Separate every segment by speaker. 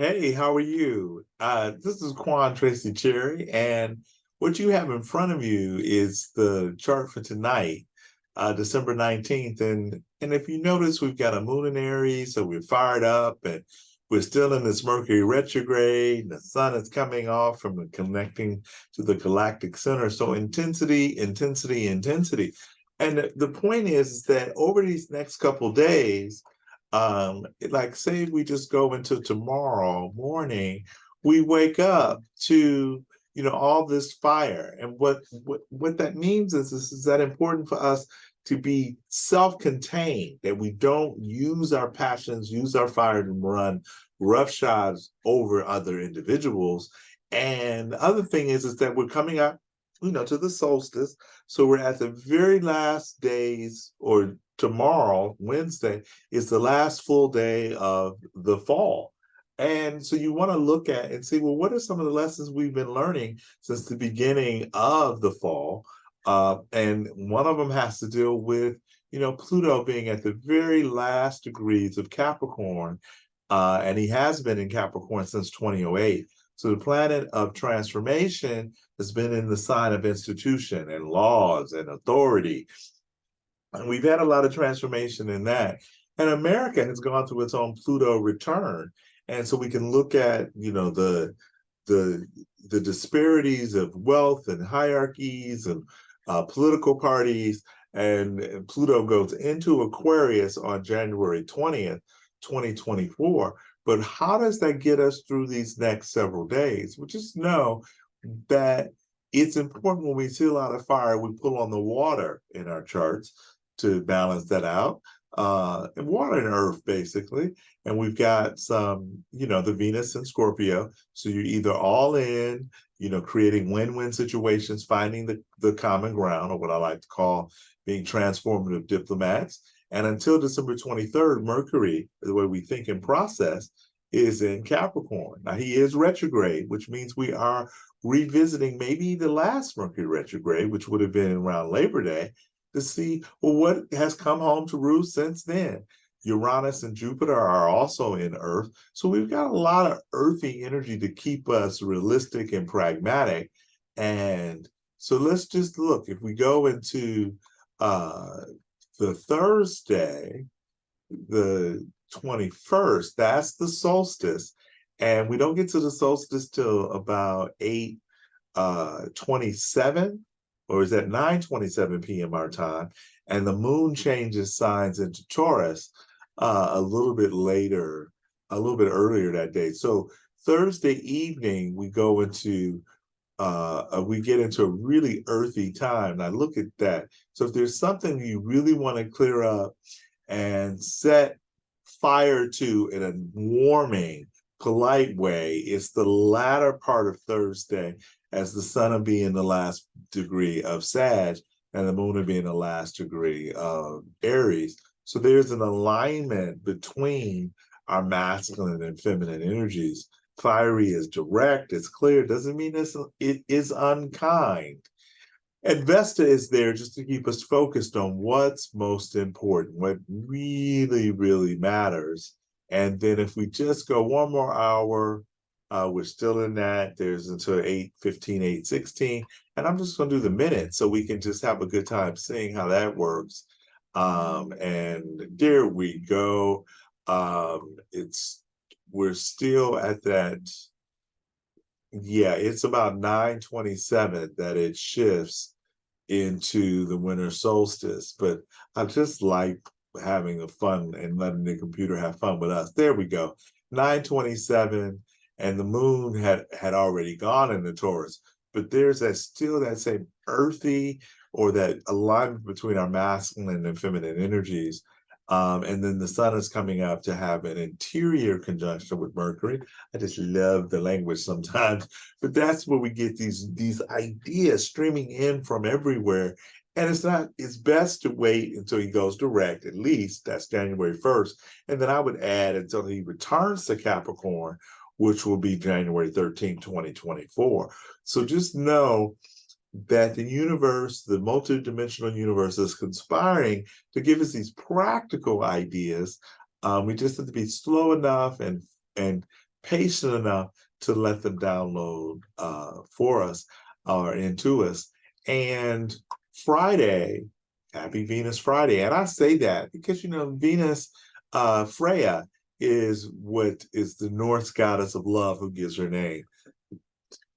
Speaker 1: Hey, how are you? This is Quan Tracy Cherry, and what you have in front of you is the chart for tonight, December 19th. And if you notice, we've got a moon in Aries, so we're fired up and we're still in this Mercury retrograde, and the sun is coming off from the connecting to the galactic center. So intensity, intensity, intensity. And the point is that over these next couple days, like say we just go into tomorrow morning, we wake up to all this fire, and what that means is that important for us to be self-contained, that we don't use our passions, use our fire to run roughshod over other individuals. And the other thing is that we're coming up to the solstice, so we're at the very last days, or tomorrow, Wednesday, is the last full day of the fall. And so you want to look at and see, well, what are some of the lessons we've been learning since the beginning of the fall? And one of them has to deal with, Pluto being at the very last degrees of Capricorn. And he has been in Capricorn since 2008. So the planet of transformation has been in the sign of institution and laws and authority, and we've had a lot of transformation in that. And America has gone through its own Pluto return. And so we can look at, the the disparities of wealth and hierarchies and political parties. And Pluto goes into Aquarius on January 20th, 2024. But how does that get us through these next several days? We just know that it's important when we see a lot of fire, we pull on the water in our charts to balance that out. And water and earth, basically. And we've got some, the Venus and Scorpio. So you're either all in, creating win-win situations, finding the common ground, or what I like to call being transformative diplomats. And until December 23rd, Mercury, the way we think and process, is in Capricorn. Now, he is retrograde, which means we are revisiting maybe the last Mercury retrograde, which would have been around Labor Day, to see, well, what has come home to roost since then. Uranus and Jupiter are also in Earth. So we've got a lot of earthy energy to keep us realistic and pragmatic. And so let's just look. If we go into the Thursday, the 21st, that's the solstice. And we don't get to the solstice till about 8:27, or is that 9:27 p.m. our time? And the moon changes signs into Taurus a little bit later, a little bit earlier that day. So Thursday evening, we get into a really earthy time. Now look at that. So if there's something you really want to clear up and set fire to in a warming, polite way, it's the latter part of Thursday, as the sun will be in the last degree of Sag and the moon will be in the last degree of Aries. So there's an alignment between our masculine and feminine energies. Fiery is direct, it's clear, doesn't mean it is unkind. And Vesta is there just to keep us focused on what's most important, what really, really matters. And then if we just go one more hour, we're still in that. There's until 8:15, 8:16. And I'm just going to do the minutes so we can just have a good time seeing how that works. And there we go. We're still at that. Yeah, it's about 9:27 that it shifts into the winter solstice. But I just like having a fun and letting the computer have fun with us. There we go. 9:27, and the moon had already gone into Taurus. But there's still that same earthy, or that alignment between our masculine and feminine energies. And then the sun is coming up to have an interior conjunction with Mercury. I just love the language sometimes, but that's where we get these ideas streaming in from everywhere. And it's best to wait until he goes direct, at least that's January 1st. And then I would add until he returns to Capricorn, which will be January 13th, 2024. So just know that the universe, the multidimensional universe, is conspiring to give us these practical ideas. We just have to be slow enough and patient enough to let them download for us or into us. And Friday, happy Venus Friday. And I say that because, Venus, Freya, is what is the Norse goddess of love who gives her name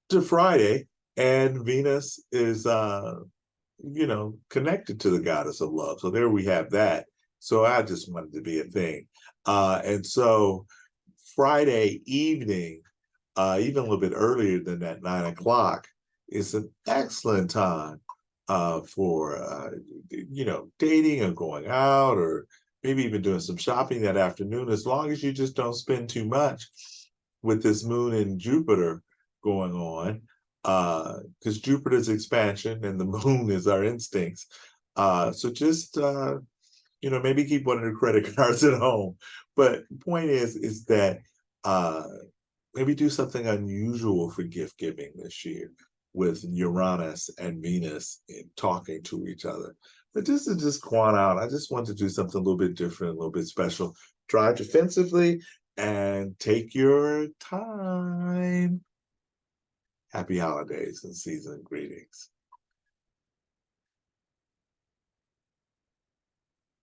Speaker 1: to Friday. And Venus is, connected to the goddess of love. So there we have that. So I just wanted to be a thing. And so Friday evening, even a little bit earlier than that, 9 o'clock, is an excellent time for dating or going out, or maybe even doing some shopping that afternoon, as long as you just don't spend too much with this moon and Jupiter going on, because Jupiter's expansion and the moon is our instincts. So just maybe keep one of the credit cards at home. But the point is that maybe do something unusual for gift giving this year with Uranus and Venus in talking to each other. But this is just Quan out. I just want to do something a little bit different, a little bit special. Drive defensively and take your time. Happy holidays and season greetings.